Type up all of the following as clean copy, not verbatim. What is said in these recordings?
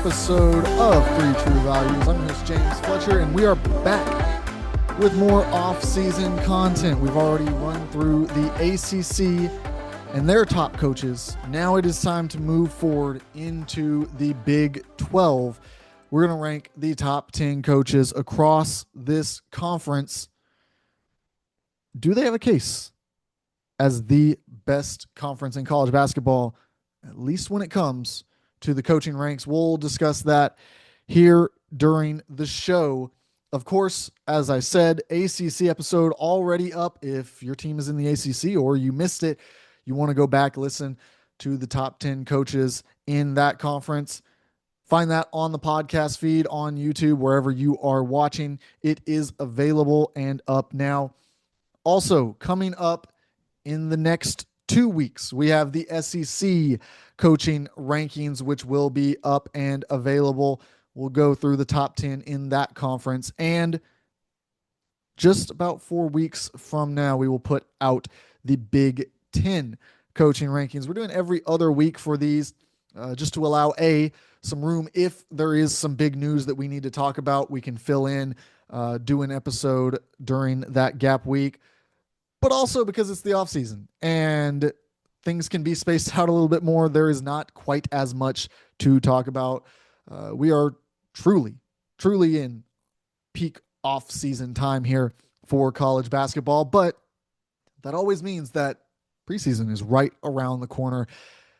episode of Three True Values. I'm your host James Fletcher, and we are back with more off-season content. We've already run through the ACC and their top coaches. Now it is time to move forward into the Big 12. We're going to rank the top 10 coaches across this conference. Do they have a case as the best conference in college basketball, at least when it comes to the coaching ranks? We'll discuss that here during the show. Of course, as I said, ACC episode already up. If your team is in the ACC or you missed it, you want to go back, listen to the top 10 coaches in that conference. Find that on the podcast feed on YouTube, wherever you are watching. It is available and up now. Also, coming up in the next 2 weeks, we have the SEC coaching rankings, which will be up and available. We'll go through the top 10 in that conference. And just about 4 weeks from now, we will put out the Big 10 coaching rankings. We're doing every other week for these, just to allow some room. If there is some big news that we need to talk about, we can fill in, do an episode during that gap week. But also because it's the off season and things can be spaced out a little bit more, there is not quite as much to talk about. We are truly in peak off season time here for college basketball, but that always means that preseason is right around the corner.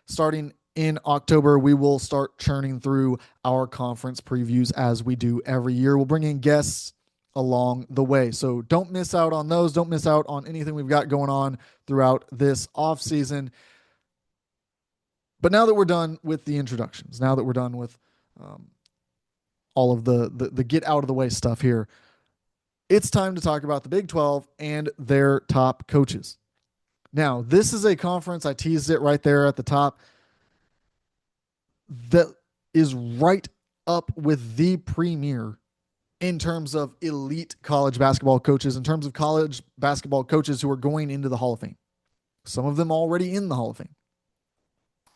Starting in October, we will start churning through our conference previews as we do every year. We'll bring in guests along the way. So don't miss out on those. Don't miss out on anything we've got going on throughout this off season. But now that we're done with the introductions, now that we're done with all of the get out of the way stuff here, it's time to talk about the Big 12 and their top coaches. Now, this is a conference, I teased it right there at the top, that is right up with the premier in terms of elite college basketball coaches, in terms of college basketball coaches who are going into the Hall of Fame. Some of them already in the Hall of Fame.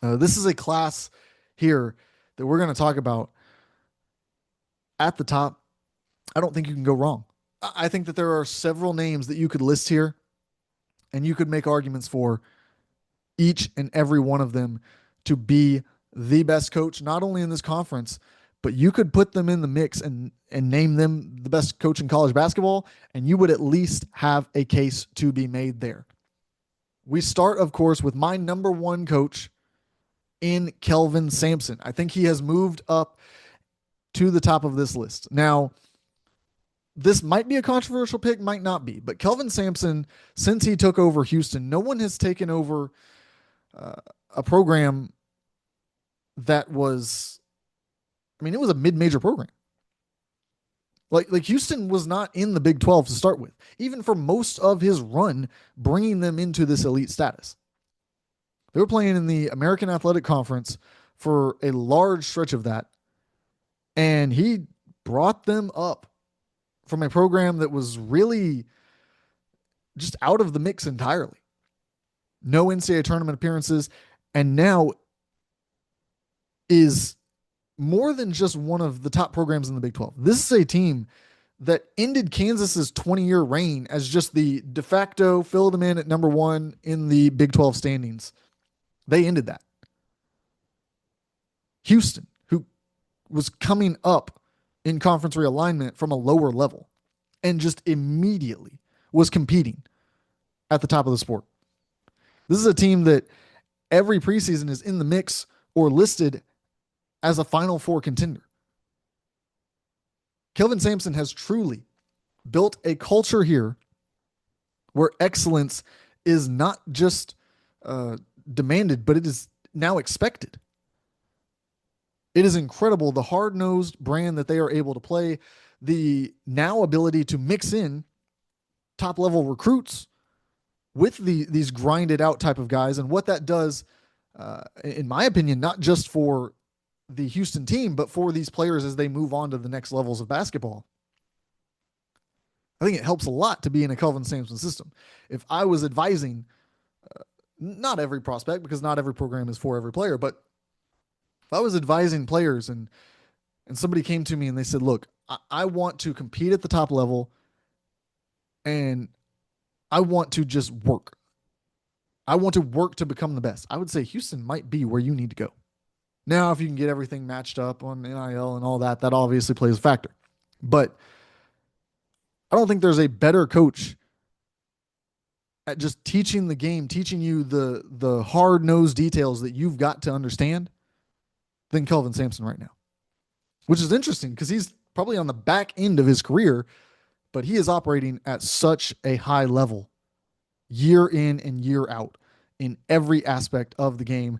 This is a class here that we're going to talk about at the top. I don't think you can go wrong. I think that there are several names that you could list here, and you could make arguments for each and every one of them to be the best coach, not only in this conference, but you could put them in the mix and name them the best coach in college basketball, and you would at least have a case to be made there. We start, of course, with my number one coach in Kelvin Sampson. I think he has moved up to the top of this list. Now, this might be a controversial pick, might not be, but Kelvin Sampson, since he took over Houston, no one has taken over a program that was, it was a mid-major program. Like Houston was not in the Big 12 to start with, even for most of his run, bringing them into this elite status. They were playing in the American Athletic Conference for a large stretch of that, and he brought them up from a program that was really just out of the mix entirely. No NCAA tournament appearances, and now is more than just one of the top programs in the Big 12. This is a team that ended Kansas's 20-year reign as just the de facto, filled them in at number one in the Big 12 standings. They ended that. Houston, who was coming up in conference realignment from a lower level and just immediately was competing at the top of the sport. This is a team that every preseason is in the mix or listed as a Final Four contender. Kelvin Sampson has truly built a culture here where excellence is not just demanded, but it is now expected. It is incredible, the hard-nosed brand that they are able to play, the now ability to mix in top-level recruits with these grinded-out type of guys, and what that does, in my opinion, not just for the Houston team, but for these players as they move on to the next levels of basketball. I think it helps a lot to be in a Kelvin Sampson system. If I was advising, not every prospect, because not every program is for every player, but if I was advising players and and somebody came to me and they said, look, I want to compete at the top level and I want to just work. I want to work to become the best. I would say Houston might be where you need to go. Now, if you can get everything matched up on NIL and all that, that obviously plays a factor. But I don't think there's a better coach at just teaching the game, teaching you the hard nosed details that you've got to understand than Kelvin Sampson right now, which is interesting because he's probably on the back end of his career, but he is operating at such a high level year in and year out in every aspect of the game.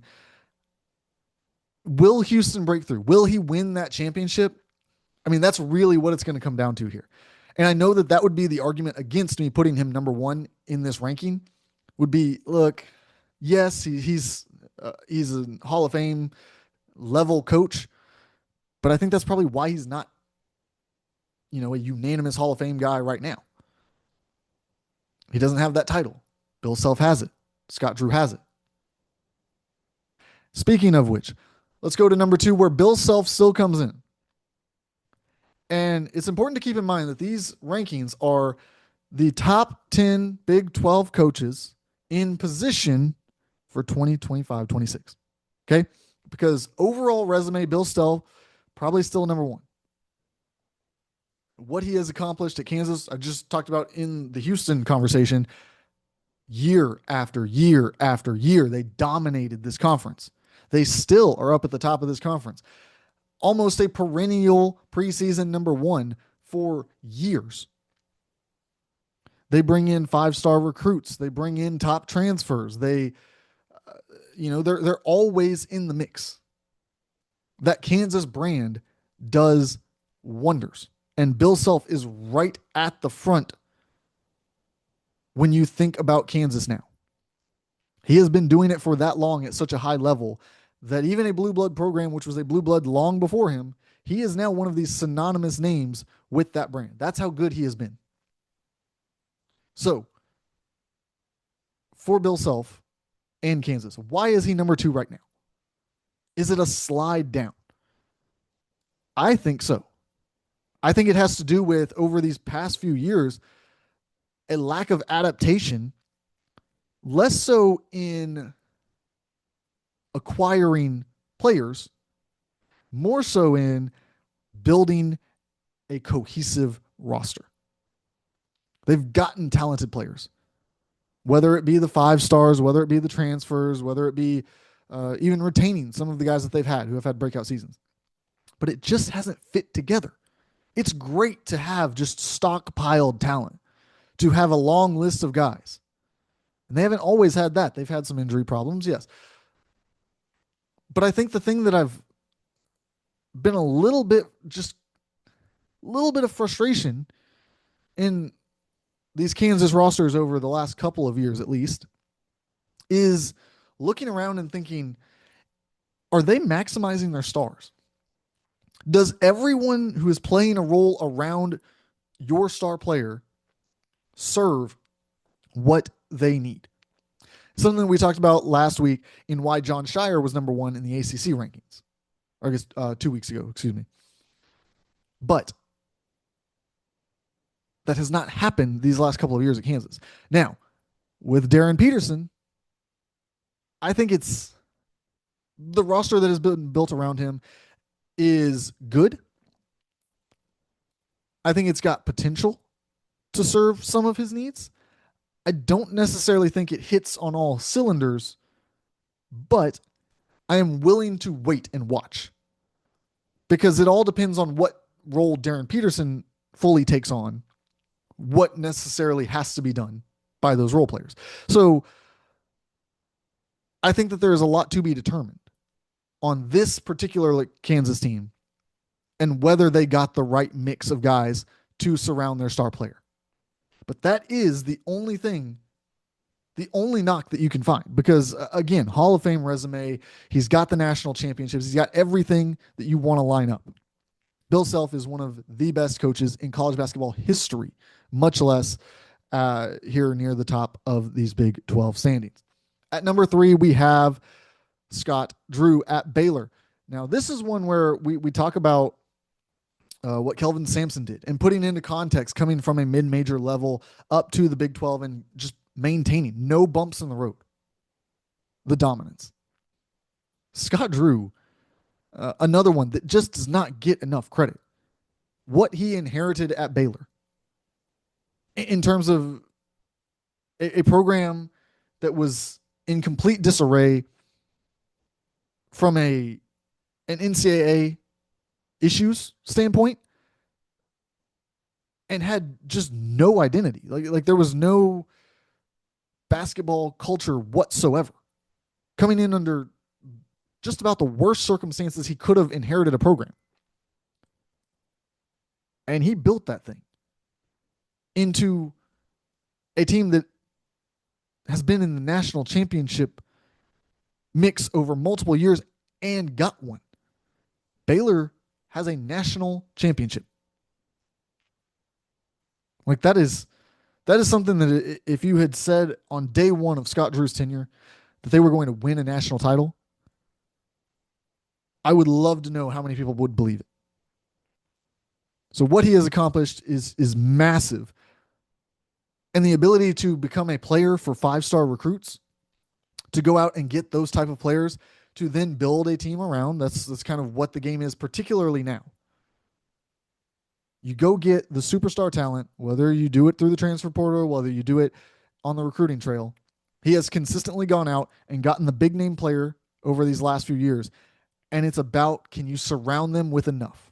Will Houston break through? Will he win that championship? I mean, that's really what it's going to come down to here. And I know that that would be the argument against me putting him number one in this ranking would be, look, yes, he's a Hall of Fame level coach, but I think that's probably why he's not, a unanimous Hall of Fame guy right now. He doesn't have that title. Bill Self has it. Scott Drew has it. Speaking of which, let's go to number 2 where Bill Self still comes in. And it's important to keep in mind that these rankings are the top 10 Big 12 coaches in position for 2025-26. Okay? Because overall resume, Bill Self probably still number 1. What he has accomplished at Kansas, I just talked about in the Houston conversation, year after year after year, they dominated this conference. They still are up at the top of this conference. Almost a perennial preseason number 1 for years. They bring in 5-star recruits. They bring in top transfers. They're always in the mix. That Kansas brand does wonders. And Bill Self is right at the front when you think about Kansas now. He has been doing it for that long at such a high level that even a blue blood program, which was a blue blood long before him, he is now one of these synonymous names with that brand. That's how good he has been. So, for Bill Self and Kansas, why is he number 2 right now? Is it a slide down? I think so. I think it has to do with, over these past few years, a lack of adaptation, less so in acquiring players, more so in building a cohesive roster. They've gotten talented players, whether it be the 5-stars, whether it be the transfers, whether it be even retaining some of the guys that they've had who have had breakout seasons. But it just hasn't fit together. It's great to have just stockpiled talent, to have a long list of guys. And they haven't always had that. They've had some injury problems, yes. But I think the thing that I've been a little bit of frustration in these Kansas rosters over the last couple of years, at least, is looking around and thinking, are they maximizing their stars? Does everyone who is playing a role around your star player serve what they need? Something we talked about last week in why John Shire was number 1 in the ACC rankings. Or I guess 2 weeks ago, excuse me. But that has not happened these last couple of years at Kansas. Now, with Darren Peterson, I think it's the roster that has been built around him is good. I think it's got potential to serve some of his needs. I don't necessarily think it hits on all cylinders, but I am willing to wait and watch because it all depends on what role Darren Peterson fully takes on, what necessarily has to be done by those role players. So I think that there is a lot to be determined on this particular Kansas team and whether they got the right mix of guys to surround their star player. But that is the only thing, the only knock that you can find. Because, again, Hall of Fame resume, he's got the national championships, he's got everything that you want to line up. Bill Self is one of the best coaches in college basketball history, much less here near the top of these Big 12 standings. At number 3, we have Scott Drew at Baylor. Now, this is one where we talk about what Kelvin Sampson did, and putting into context coming from a mid-major level up to the Big 12 and just maintaining no bumps in the road, the dominance. Scott Drew, another one that just does not get enough credit. What he inherited at Baylor in terms of a program that was in complete disarray from an NCAA issues standpoint and had just no identity. Like there was no basketball culture whatsoever. Coming in under just about the worst circumstances he could have inherited a program. And he built that thing into a team that has been in the national championship mix over multiple years and got one. Baylor has a national championship. Like that is something that if you had said on day one of Scott Drew's tenure that they were going to win a national title, I would love to know how many people would believe it. So what he has accomplished is massive. And the ability to become a player for 5-star recruits, to go out and get those type of players, to then build a team around, that's kind of what the game is, particularly now. You go get the superstar talent, whether you do it through the transfer portal, whether you do it on the recruiting trail. He has consistently gone out and gotten the big name player over these last few years. And it's about, can you surround them with enough?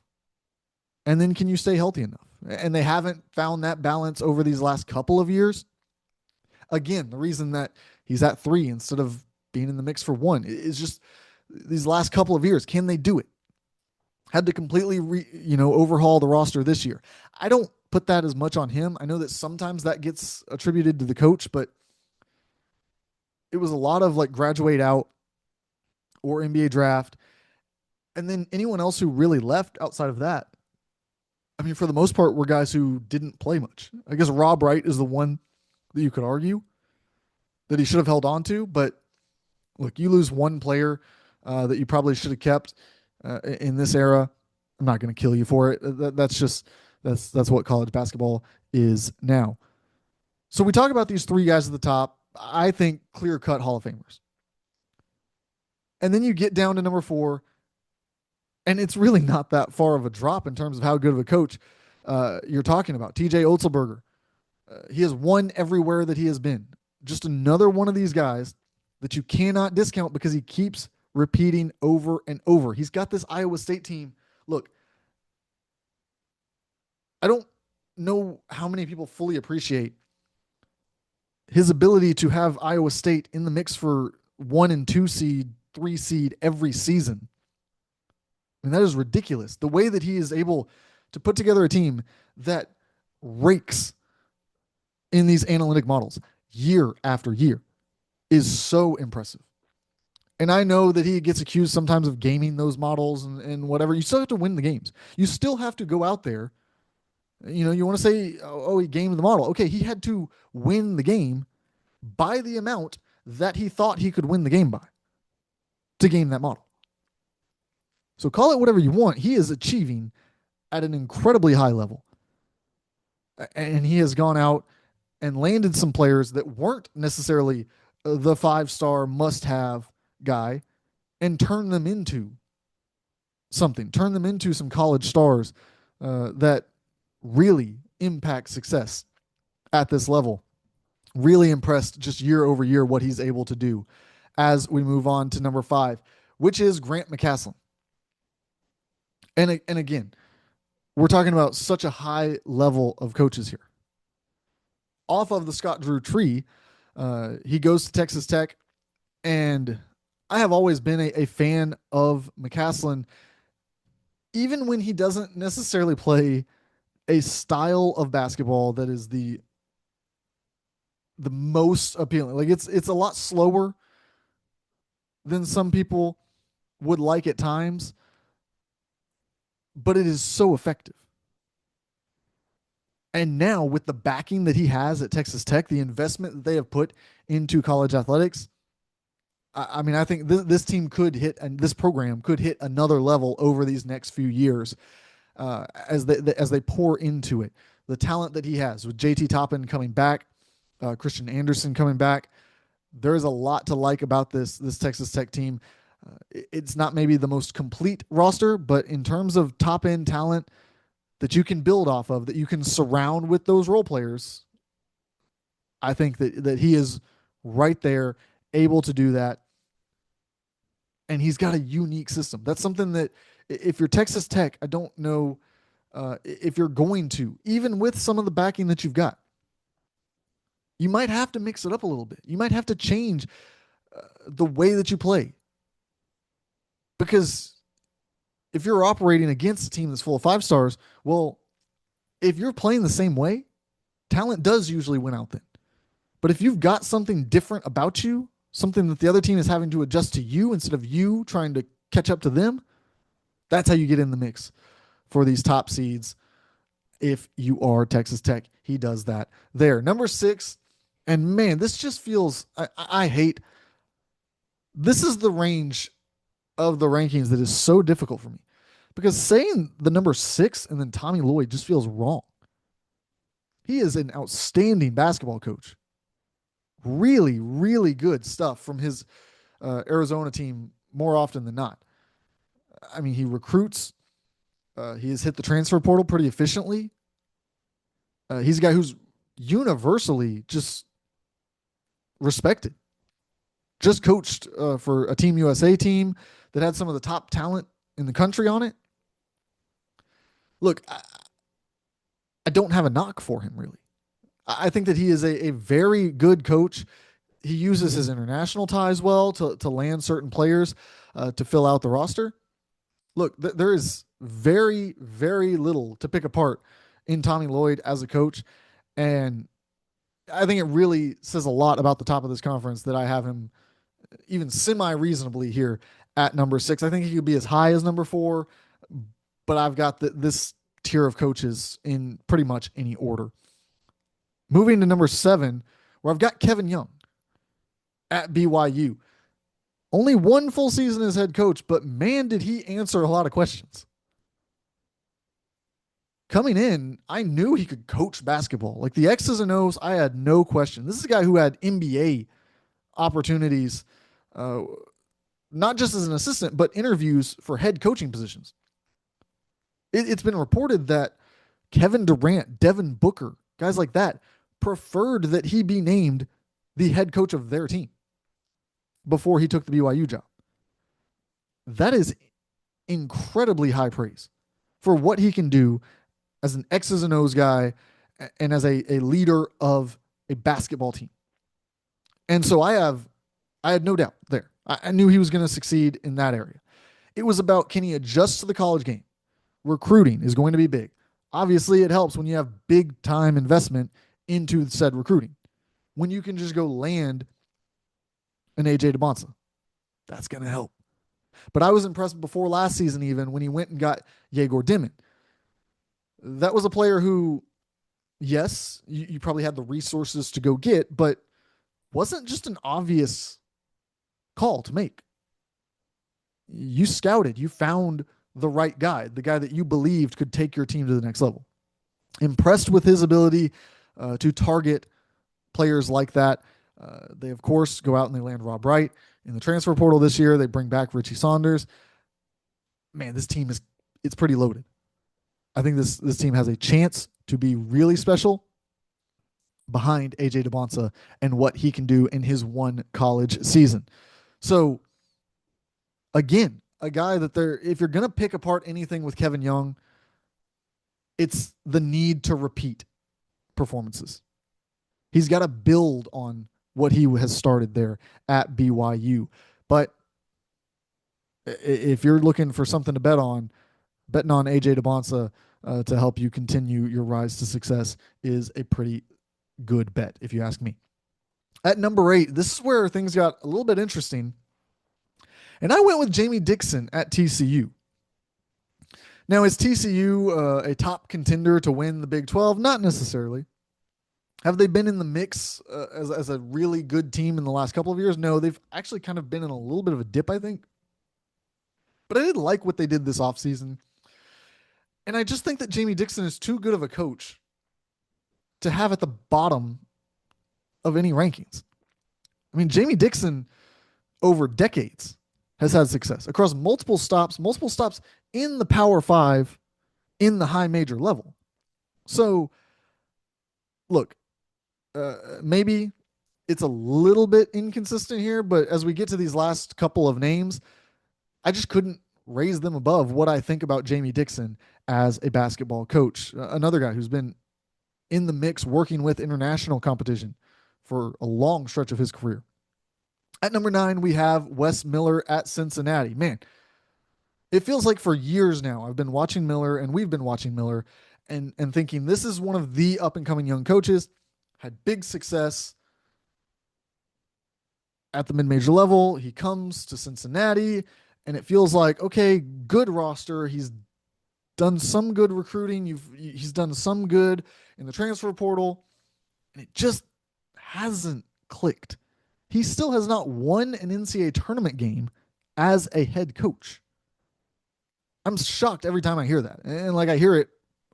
And then can you stay healthy enough? And they haven't found that balance over these last couple of years. Again, the reason that he's at 3 instead of being in the mix for 1 is just these last couple of years. Can they do it? Had to completely overhaul the roster this year. I don't put that as much on him. I know that sometimes that gets attributed to the coach, but it was a lot of like graduate out or NBA draft. And then anyone else who really left outside of that, I mean, for the most part, were guys who didn't play much. I guess Rob Wright is the one that you could argue that he should have held on to. But look, you lose one player that you probably should have kept in this era. I'm not going to kill you for it. That's what college basketball is now. So we talk about these 3 guys at the top. I think clear-cut Hall of Famers. And then you get down to number 4, and it's really not that far of a drop in terms of how good of a coach you're talking about. TJ Otzelberger. He has won everywhere that he has been. Just another one of these guys that you cannot discount because he keeps repeating over and over. He's got this Iowa State team. Look, I don't know how many people fully appreciate his ability to have Iowa State in the mix for 1 and 2 seed, 3 seed every season. I mean, that is ridiculous. The way that he is able to put together a team that rakes in these analytic models year after year is so impressive. And I know that he gets accused sometimes of gaming those models and whatever. You still have to win the games. You still have to go out there. You want to say, oh, he gamed the model. Okay, he had to win the game by the amount that he thought he could win the game by to game that model. So call it whatever you want. He is achieving at an incredibly high level. And he has gone out and landed some players that weren't necessarily the 5-star must-have guy and turned them into something. Turn them into some college stars that really impact success at this level. Really impressed just year over year what he's able to do as we move on to number 5, which is Grant McCasland. And again, we're talking about such a high level of coaches here. Off of the Scott Drew tree, he goes to Texas Tech, and I have always been a fan of McCasland, even when he doesn't necessarily play a style of basketball that is the most appealing. Like it's a lot slower than some people would like at times, but it is so effective. And now with the backing that he has at Texas Tech, the investment that they have put into college athletics, I mean, I think this team could hit, and this program could hit another level over these next few years. as they pour into it. The talent that he has with JT Toppin coming back, Christian Anderson coming back. There is a lot to like about this Texas Tech team. It's not maybe the most complete roster, but in terms of top end talent that you can build off of, that you can surround with those role players, I think that he is right there, able to do that. And he's got a unique system. That's something that if you're Texas Tech, I don't know if you're going to, even with some of the backing that you've got, you might have to mix it up a little bit. You might have to change the way that you play. Because if you're operating against a team that's full of 5 stars, well, if you're playing the same way, talent does usually win out then. But if you've got something different about you, something that the other team is having to adjust to you instead of you trying to catch up to them, that's how you get in the mix for these top seeds. If you are Texas Tech, he does that there. Number 6, and man, this just feels, I hate, this is the range of the rankings that is so difficult for me, because saying the number 6 and then Tommy Lloyd just feels wrong. He is an outstanding basketball coach. Really, really good stuff from his Arizona team more often than not. I mean, he recruits. He has hit the transfer portal pretty efficiently. He's a guy who's universally just respected. Just coached for a Team USA team that had some of the top talent in the country on it. Look, I don't have a knock for him, really. I think that he is a very good coach. He uses his international ties well to land certain players to fill out the roster. Look, there is very, very little to pick apart in Tommy Lloyd as a coach. And I think it really says a lot about the top of this conference that I have him even semi-reasonably here at number 6. I think he could be as high as number 4, but I've got this tier of coaches in pretty much any order. Moving to number 7, where I've got Kevin Young at BYU. Only one full season as head coach, but man, did he answer a lot of questions. Coming in, I knew he could coach basketball. Like the X's and O's, I had no question. This is a guy who had NBA opportunities, not just as an assistant, but interviews for head coaching positions. It's been reported that Kevin Durant, Devin Booker, guys like that, preferred that he be named the head coach of their team before he took the BYU job. That is incredibly high praise for what he can do as an X's and O's guy and as a leader of a basketball team. And so I had no doubt there. I knew he was going to succeed in that area. It was about, can he adjust to the college game? Recruiting is going to be big. Obviously, it helps when you have big time investment into said recruiting. When you can just go land an AJ DeBonsa, that's going to help. But I was impressed before last season, even when he went and got Yegor Dimon. That was a player who, yes, you probably had the resources to go get, but wasn't just an obvious call to make. You scouted, you found the right guy, the guy that you believed could take your team to the next level. Impressed with his ability to target players like that. They, of course, go out and they land Rob Wright in the transfer portal this year. They bring back Richie Saunders. Man, this team it's pretty loaded. I think this team has a chance to be really special behind AJ DeBonsa and what he can do in his one college season. So, again, a guy that if you're going to pick apart anything with Kevin Young, it's the need to repeat performances. He's got to build on what he has started there at BYU. But if you're looking for something to bet on, betting on AJ DeBonsa to help you continue your rise to success is a pretty good bet, if you ask me. At number 8, this is where things got a little bit interesting. And I went with Jamie Dixon at TCU. Now, is TCU a top contender to win the Big 12? Not necessarily. Have they been in the mix as a really good team in the last couple of years? No, they've actually kind of been in a little bit of a dip, I think. But I did like what they did this offseason. And I just think that Jamie Dixon is too good of a coach to have at the bottom of any rankings. I mean, Jamie Dixon over decades has had success across multiple stops in the Power Five in the high major level. So, look, maybe it's a little bit inconsistent here, but as we get to these last couple of names, I just couldn't raise them above what I think about Jamie Dixon as a basketball coach. Another guy who's been in the mix working with international competition for a long stretch of his career. At number 9, we have Wes Miller at Cincinnati. Man, it feels like for years now I've been watching Miller and we've been watching Miller and thinking this is one of the up and coming young coaches, had big success at the mid-major level. He comes to Cincinnati and it feels like, okay, good roster. He's done some good recruiting. He's done some good in the transfer portal, and it just hasn't clicked. He still has not won an NCAA tournament game as a head coach. I'm shocked every time I hear that. And like I hear it,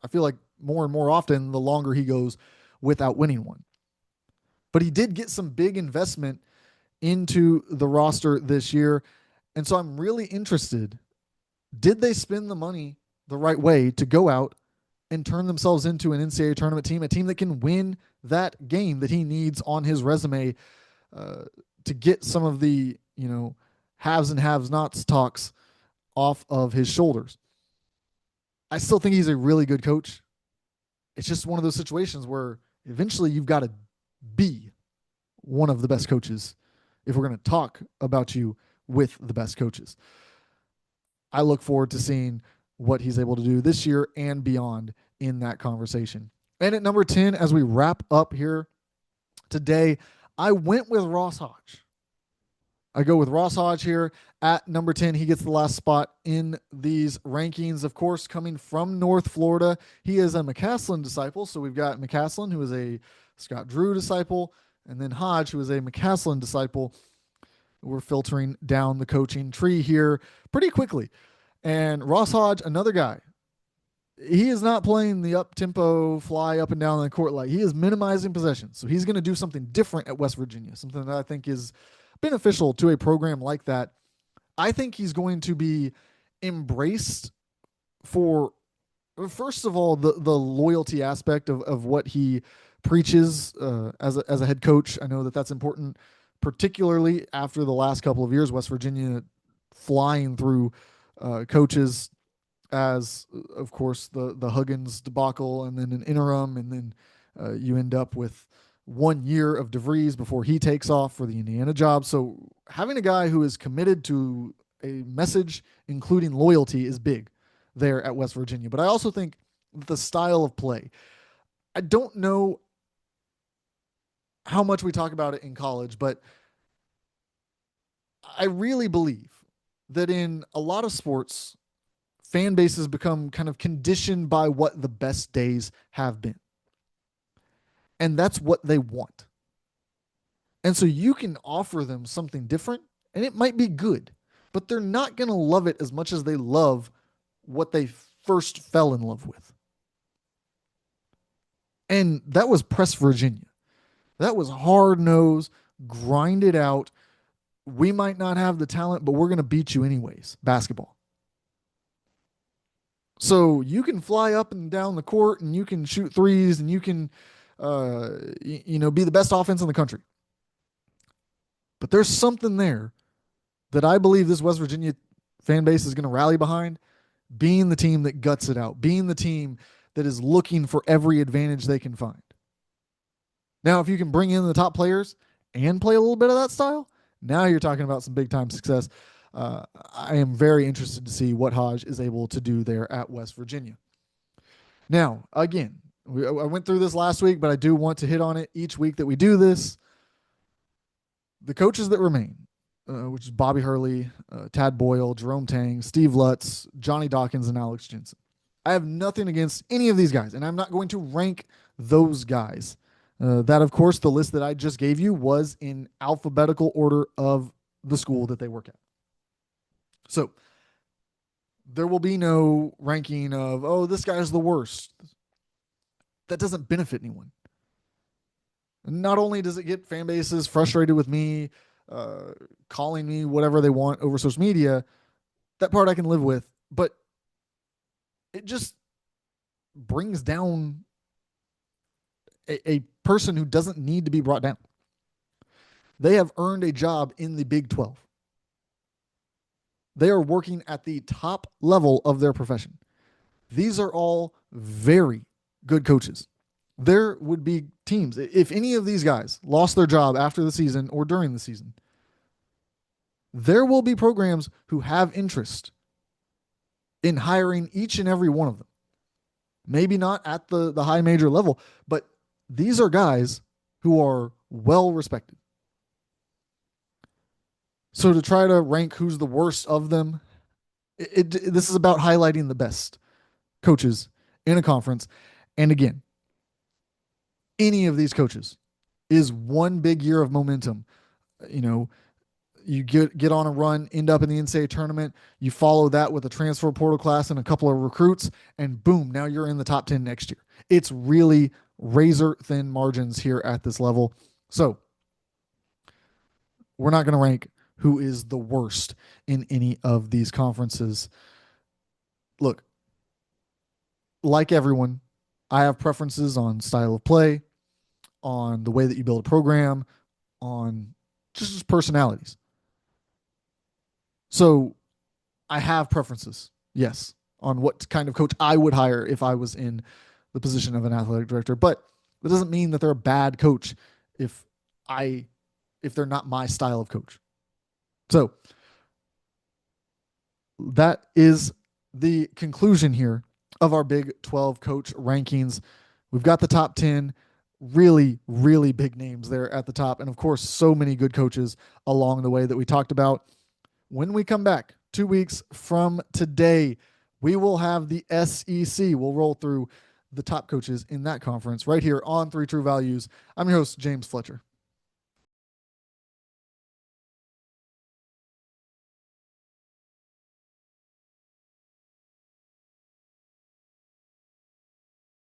I feel like more and more often the longer he goes without winning one. But he did get some big investment into the roster this year. And so I'm really interested. Did they spend the money the right way to go out and turn themselves into an NCAA tournament team, a team that can win that game that he needs on his resume to get some of the, haves and have nots talks off of his shoulders? I still think he's a really good coach. It's just one of those situations where eventually you've got to be one of the best coaches if we're going to talk about you with the best coaches. I look forward to seeing what he's able to do this year and beyond in that conversation. And at number 10, as we wrap up here today, I went with Ross Hodge. I go with Ross Hodge here at number 10. He gets the last spot in these rankings, of course, coming from North Florida. He is a McCaslin disciple. So we've got McCaslin, who is a Scott Drew disciple, and then Hodge, who is a McCaslin disciple. We're filtering down the coaching tree here pretty quickly. And Ross Hodge, another guy, he is not playing the up-tempo, fly up and down the court like he is minimizing possessions. So he's going to do something different at West Virginia, something that I think is beneficial to a program like that. I think he's going to be embraced for, first of all, the loyalty aspect of what he preaches as a head coach. I know that that's important, particularly after the last couple of years, West Virginia flying through coaches as, of course, the Huggins debacle and then an interim, and then you end up with 1 year of DeVries before he takes off for the Indiana job. So having a guy who is committed to a message, including loyalty, is big there at West Virginia. But I also think the style of play, I don't know how much we talk about it in college, but I really believe that in a lot of sports, fan bases become kind of conditioned by what the best days have been. And that's what they want. And so you can offer them something different, and it might be good, but they're not going to love it as much as they love what they first fell in love with. And that was Press Virginia. That was hard nose, grind it out. We might not have the talent, but we're going to beat you anyways. Basketball. So you can fly up and down the court, and you can shoot threes, and you can, be the best offense in the country. But there's something there that I believe this West Virginia fan base is going to rally behind, being the team that guts it out, being the team that is looking for every advantage they can find. Now, if you can bring in the top players and play a little bit of that style, now you're talking about some big-time success. I am very interested to see what Hodge is able to do there at West Virginia. Now, again, I went through this last week, but I do want to hit on it each week that we do this. The coaches that remain, which is Bobby Hurley, Tad Boyle, Jerome Tang, Steve Lutz, Johnny Dawkins, and Alex Jensen. I have nothing against any of these guys, and I'm not going to rank those guys. That, of course, the list that I just gave you was in alphabetical order of the school that they work at. So There will be no ranking of, oh, this guy's the worst. That doesn't benefit anyone. Not only does it get fan bases frustrated with me, uh, calling me whatever they want over social media, that part I can live with, but it just brings down a person who doesn't need to be brought down. They have earned a job in the Big 12. They are working at the top level of their profession. These are all very good coaches. There would be teams, if any of these guys lost their job after the season or during the season, there will be programs who have interest in hiring each and every one of them. Maybe not at the high major level, but these are guys who are well respected. So to try to rank who's the worst of them, this is about highlighting the best coaches in a conference. And again, any of these coaches is one big year of momentum. You know, you get on a run, end up in the NCAA tournament, you follow that with a transfer portal class and a couple of recruits, and boom, now you're in the top 10 next year. It's really razor thin margins here at this level. So we're not going to rank who is the worst in any of these conferences. Look, like everyone, I have preferences on style of play, on the way that you build a program, on just personalities. So I have preferences, yes, on what kind of coach I would hire if I was in the position of an athletic director. But that doesn't mean that they're a bad coach if they're not my style of coach. So that is the conclusion here of our Big 12 coach rankings. We've got the top 10, really, really big names there at the top. And of course, so many good coaches along the way that we talked about. When we come back 2 weeks from today, we will have the SEC. We'll roll through the top coaches in that conference right here on Three True Values. I'm your host, James Fletcher.